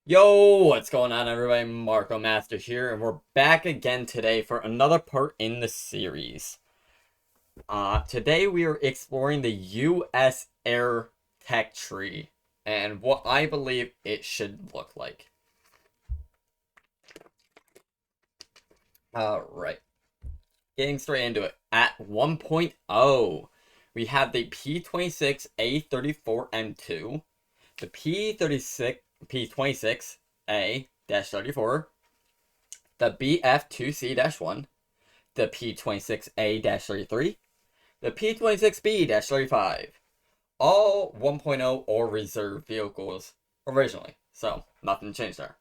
Yo, what's going on everybody? Marco Master here, and we're back again today for another part in the series. Today we are exploring the U.S. Air Tech Tree, and what I believe it should look like. Alright, getting straight into it. At 1.0, we have the P26A34M2, the P26A-34, the BF2C-1, the P26A-33, the P26B-35, all 1.0 or reserve vehicles originally, so nothing changed there.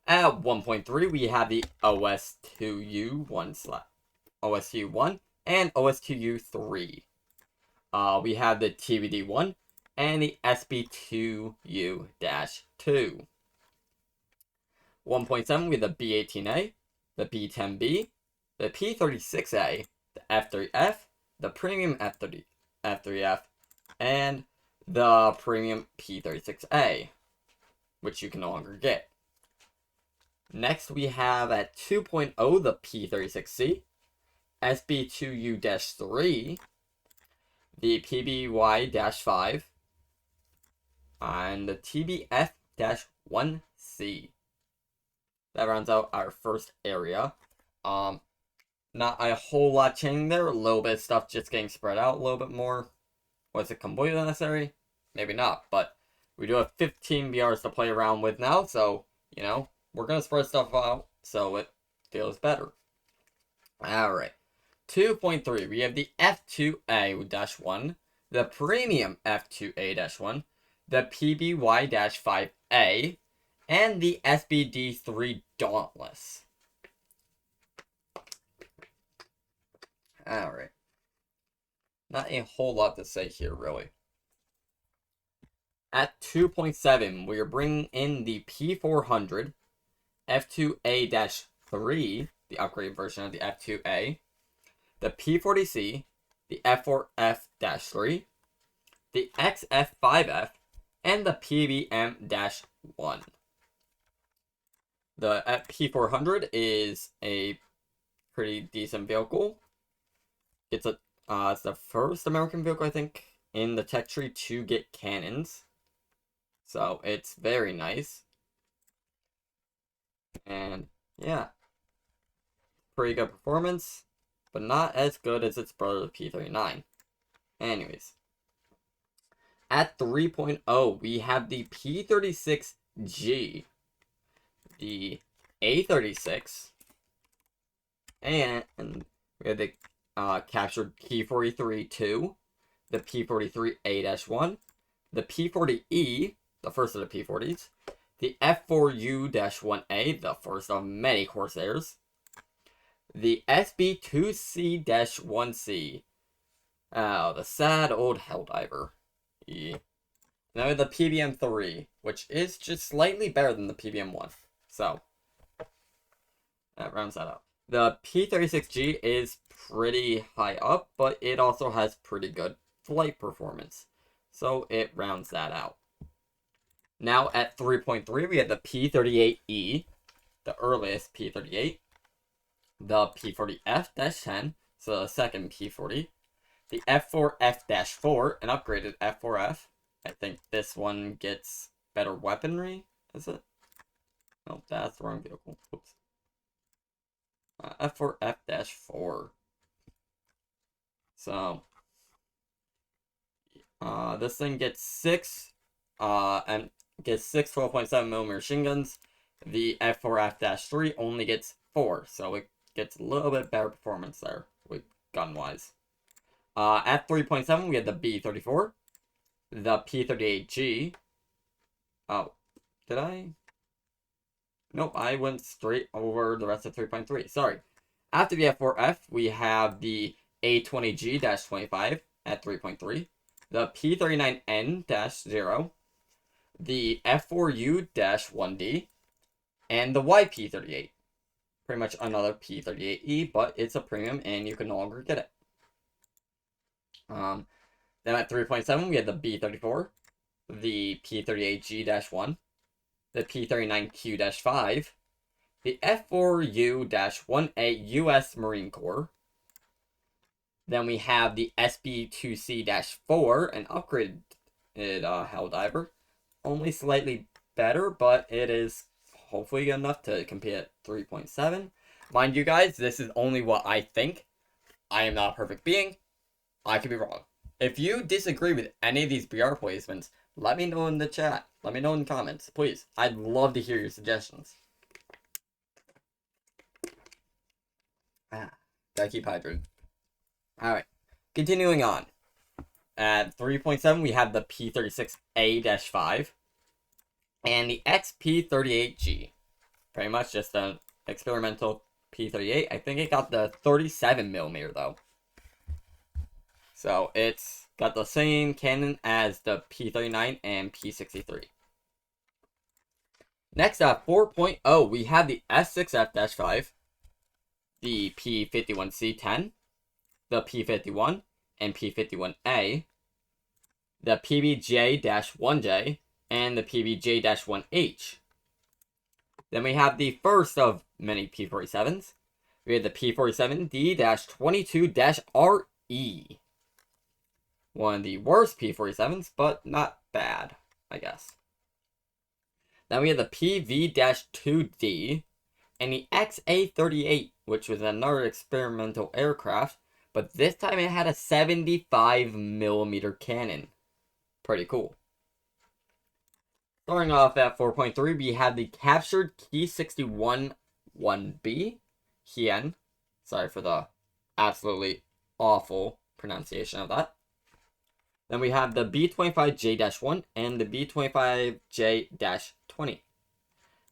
At 1.3, we have the OS2U1 and OS2U3. We have the TBD1 and the SB2U-2. 1.7, we have the B18A, the B10B, the P36A, the F3F, the Premium F3F, and the Premium P36A, which you can no longer get. Next, we have at 2.0 the P36C, SB2U-3, the PBY-5, and the TBF-1C. That rounds out our first area. Not a whole lot changing there. A little bit of stuff just getting spread out a little bit more. Was it completely necessary? Maybe not, but we do have 15 BRs to play around with now, so, we're going to spread stuff out so it feels better. Alright. 2.3, we have the F2A-1, the Premium F2A-1, the PBY-5A, and the SBD3 Dauntless. Alright. Not a whole lot to say here, really. At 2.7, we are bringing in the P400, F2A-3, the upgraded version of the F2A, the P40C, the F4F-3, the XF5F, and the PBM-1. The P400 is a pretty decent vehicle. It's the first American vehicle, I think, in the tech tree to get cannons. So it's very nice. And yeah, pretty good performance, but not as good as its brother, the P39. Anyways, at 3.0, we have the P36G, the A36, and we have the captured P43-2, the P43A-1, the P40E, the first of the P40s, the F4U-1A, the first of many Corsairs, the SB2C-1C, the sad old Helldiver. Yeah. Now the PBM-3, which is just slightly better than the PBM-1. So, that rounds that up. The P36G is pretty high up, but it also has pretty good flight performance. So, it rounds that out. Now, at 3.3, we have the P38E, the earliest P38, the P40F-10, so the second P40, the F4F-4, an upgraded F4F. I think this one gets better weaponry, is it? No, that's the wrong vehicle. Oops. F4F-4. So, this thing gets 6 12.7mm machine guns. The F4F-3 only gets 4, so it gets a little bit better performance there, with gun-wise. At 3.7, we have the B34, the P38G. Oh, did I? Nope, I went straight over the rest of 3.3. Sorry. After the F4F, we have the A20G-25 at 3.3, the P39N-0, the F4U-1D, and the YP38. Pretty much another P38E, but it's a premium and you can no longer get it. Then at 3.7, we have the B34, the P38G-1, the P39Q-5, the F4U-1A U.S. Marine Corps. Then we have the SB2C-4, an upgraded Helldiver. Only slightly better, but it is hopefully good enough to compete at 3.7. Mind you guys, this is only what I think. I am not a perfect being. I could be wrong. If you disagree with any of these BR placements, let me know in the chat. Let me know in the comments, please. I'd love to hear your suggestions. Gotta keep hydrated. Alright, continuing on. At 3.7, we have the P36A-5 and the XP38G. Pretty much just an experimental P38. I think it got the 37mm though. So it's got the same cannon as the P39 and P63. Next up, 4.0, we have the S6F-5, the P51C-10, the P51 and P51A, the PBJ-1J, and the PBJ-1H. Then we have the first of many P47s. We have the P47D-22-RE. One of the worst P47s, but not bad, I guess. Then we have the PV-2D and the XA-38, which was another experimental aircraft, but this time it had a 75mm cannon. Pretty cool. Starting off at 4.3, we have the captured Ki-61-1B. Hien. Sorry for the absolutely awful pronunciation of that. Then we have the B-25J-1 and the B-25J-20.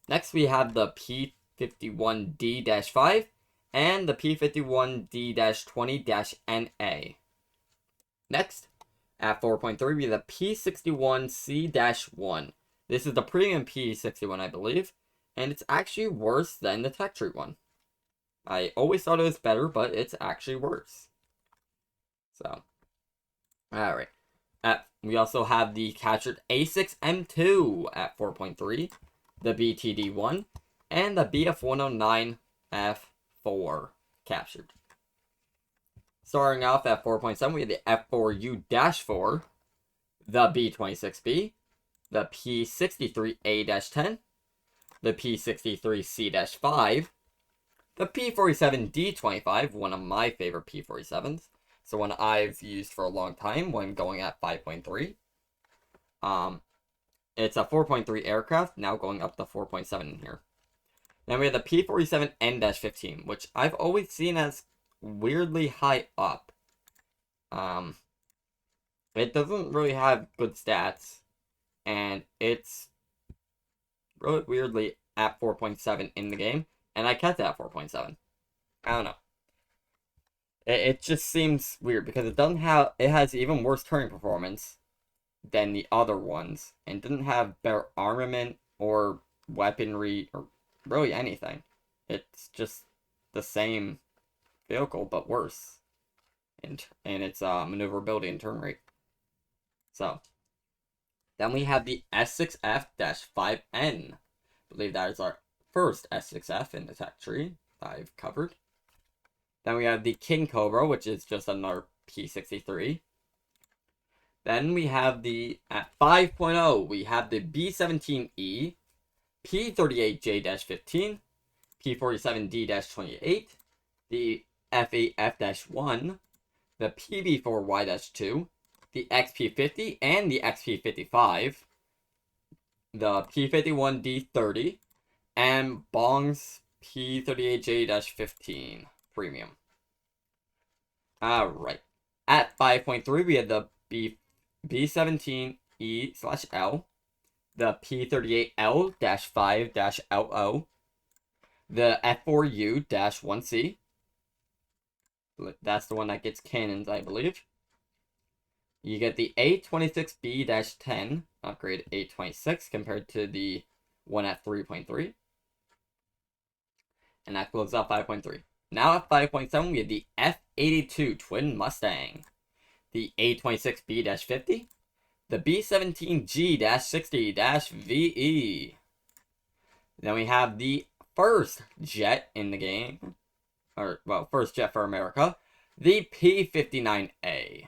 Next we have the P-51D-5 and the P-51D-20-NA. Next, at 4.3, we have the P-61C-1. This is the premium P-61, I believe, and it's actually worse than the Tech Tree one. I always thought it was better, but it's actually worse. So, alright. We also have the captured A6M2 at 4.3, the BTD-1, and the BF-109F4 captured. Starting off at 4.7, we have the F4U-4, the B-26B, the P-63A-10, the P-63C-5, the P-47D-25, one of my favorite P-47s. So one I've used for a long time when going at 5.3. It's a 4.3 aircraft, now going up to 4.7 in here. Then we have the P-47N-15, which I've always seen as weirdly high up. It doesn't really have good stats, and it's really weirdly at 4.7 in the game, and I kept it at 4.7. I don't know. It just seems weird because it has even worse turning performance than the other ones, and didn't have better armament or weaponry or really anything. It's just the same vehicle but worse in its maneuverability and turn rate. So then we have the S6F-5N. I believe that is our first S6F in the tech tree I've covered. Then we have the King Cobra, which is just another P-63. Then we have at 5.0, we have the B-17E, P-38J-15, P-47D-28, the F-8F-1, the PB-4Y-2, the XP-50 and the XP-55, the P-51D-30, and Bong's P-38J-15 Premium. Alright. At 5.3, we have the B-17E/L, the P-38L-5-LO, the F4U-1C. That's the one that gets cannons, I believe. You get the A-26B-10, upgrade A-26 compared to the one at 3.3. And that closes out 5.3. Now at 5.7, we have the F-82 Twin Mustang, the A-26B-50, the B-17G-60-VE, Then we have the first jet in the game, or, well, first jet for America, the P-59A.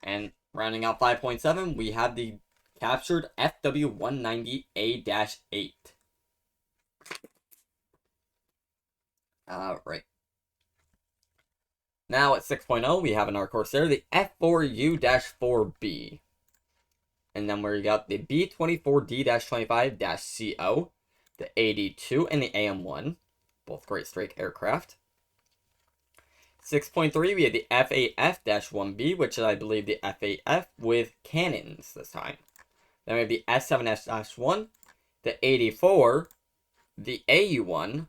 And rounding out 5.7, we have the captured FW-190A-8. Alright. Now at 6.0, we have in our Corsair the F4U-4B. And then we got the B-24D-25-CO, the AD-2, and the AM-1. Both great strike aircraft. 6.3, we have the F8F-1B, which is, I believe, the F8F with cannons this time. Then we have the S7S-1, the 84, the AU-1,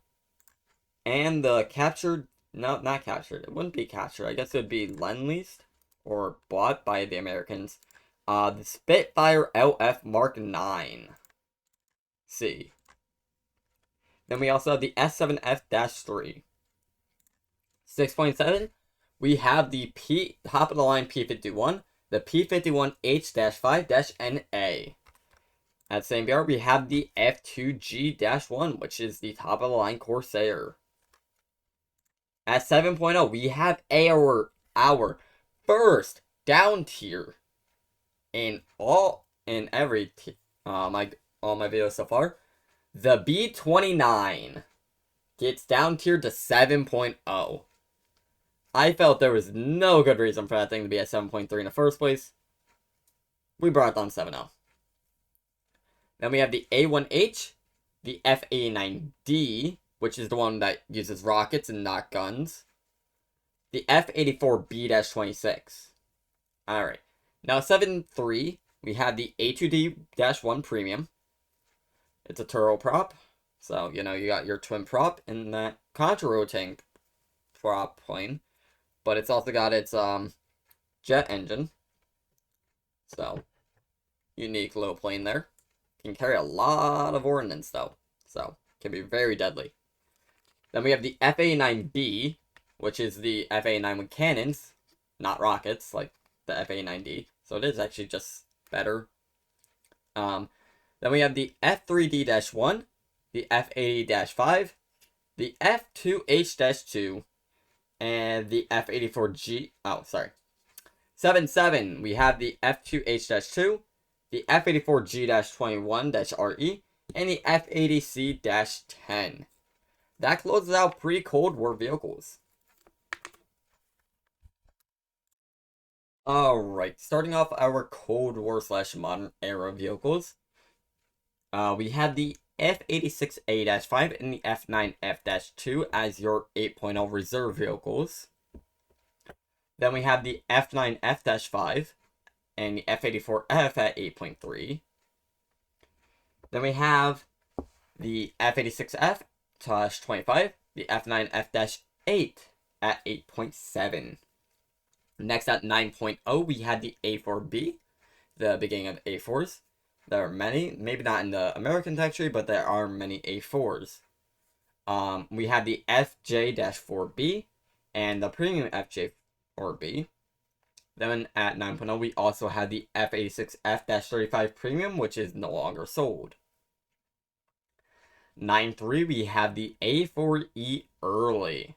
and the captured, no, not captured, it wouldn't be captured, I guess it would be lend-leased, or bought by the Americans, the Spitfire LF Mark 9. C. Then we also have the S7F-3. 6.7, we have the top of the line P-51, the P-51H-5-NA. At same BR, we have the F2G-1, which is the top of the line Corsair. At 7.0, we have our first down tier in every all my videos so far. The B-29 gets down tiered to 7.0. I felt there was no good reason for that thing to be at 7.3 in the first place. We brought it down to 7.0. Then we have the A1H, the F-89D, which is the one that uses rockets and not guns. The F-84B-26. Alright. Now 7.3, we have the A2D-1 Premium. It's a turboprop. So, you know, you got your twin prop in that contra-rotating prop plane. But it's also got its jet engine. So, unique little plane there. Can carry a lot of ordnance though. So, can be very deadly. Then we have the F-89B, which is the F-89 with cannons, not rockets, like the F-89D. So it is actually just better. Then we have the F3D-1, the F80-5, the F2H-2, and the F84G. Oh, sorry. 7.7, we have the F2H-2, the F84G-21-RE, and the F80C-10. That closes out pre-Cold War vehicles. Alright, starting off our Cold War / modern era vehicles. We have the F86A-5 and the F9F-2 as your 8.0 reserve vehicles. Then we have the F9F-5 and the F84F at 8.3. Then we have the F86F-25, the F9F-8 at 8.7. Next at 9.0, we had the A4B, the beginning of A4s. There are many, maybe not in the American country, but there are many A4s. We have the FJ-4B and the premium FJ-4B. Then at 9.0, we also have the F86F-35 premium, which is no longer sold. 9.3, we have the A4E early.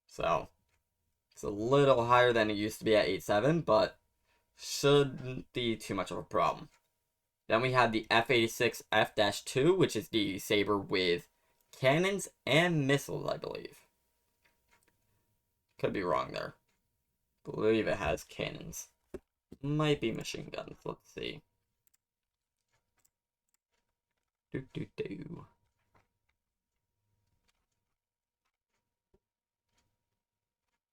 So, it's a little higher than it used to be at 8.7, but shouldn't be too much of a problem. Then we have the F86F-2, which is the Saber with cannons and missiles, I believe. Could be wrong there. Believe it has cannons. Might be machine guns. Let's see.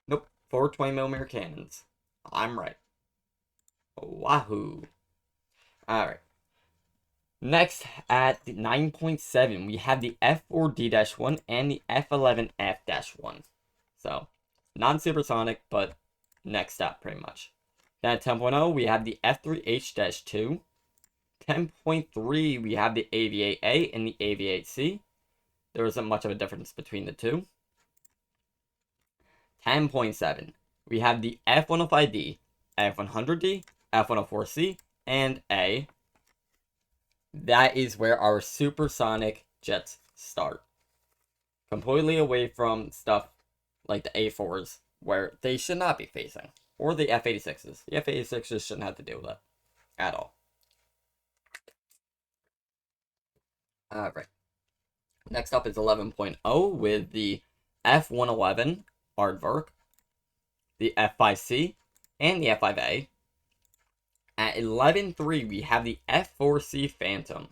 Nope. 420mm cannons. I'm right. Wahoo. Alright. Next, at 9.7, we have the F4D-1 and the F11F-1. So, non-supersonic, but next up, pretty much. Then at 10.0, we have the F3H-2. 10.3, we have the AV-8A and the AV-8C. There isn't much of a difference between the two. 10.7, we have the F105D, F100D, F104C, and A. that is where our supersonic jets start. Completely away from stuff like the A4s, where they should not be facing. Or the F-86s. The F-86s shouldn't have to deal with that. At all. Alright. Next up is 11.0 with the F-111 Aardvark, the F-5C, and the F-5A. At 11.3, we have the F-4C Phantom,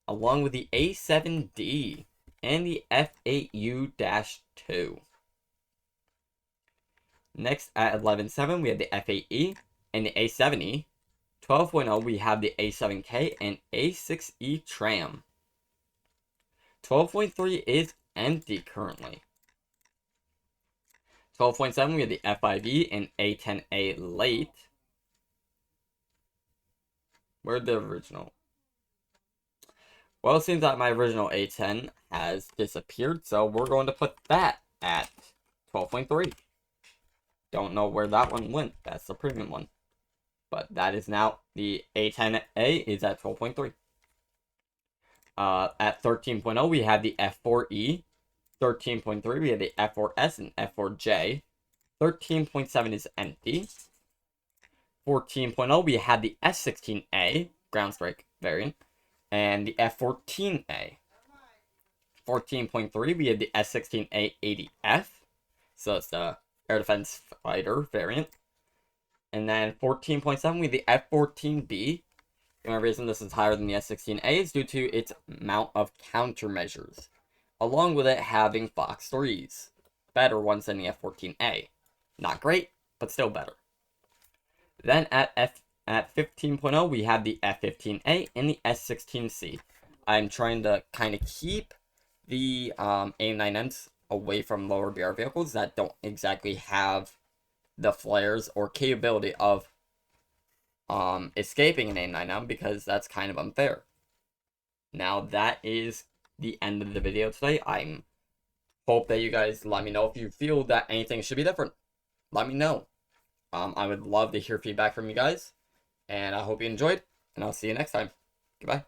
along with the A-7D and the F-8U-2. Next, at 11.7, we have the F-8E and the A-7E. 12.0, we have the A-7K and A-6E Tram. 12.3 is empty currently. 12.7, we have the F-5E and A-10A Late. Where'd the original? Well, it seems that my original A-10 has disappeared, so we're going to put that at 12.3. Don't know where that one went. That's the premium one. But that is now the A-10A is at 12.3. At 13.0, we have the F4E. 13.3, we have the F4S and F4J. 13.7 is empty. 14.0, we had the S16A, ground strike variant, and the F14A. 14.3, we had the S16A 80F, so it's the air defense fighter variant. And then 14.7, we have the F14B. The only reason this is higher than the S16A is due to its amount of countermeasures, along with it having Fox 3s. Better ones than the F14A. Not great, but still better. Then at 15.0, we have the F15A and the S16C. I'm trying to kind of keep the A9Ms away from lower BR vehicles that don't exactly have the flares or capability of escaping an A9M, because that's kind of unfair. Now, that is the end of the video today. I hope that you guys let me know if you feel that anything should be different. Let me know. I would love to hear feedback from you guys, and I hope you enjoyed, and I'll see you next time. Goodbye.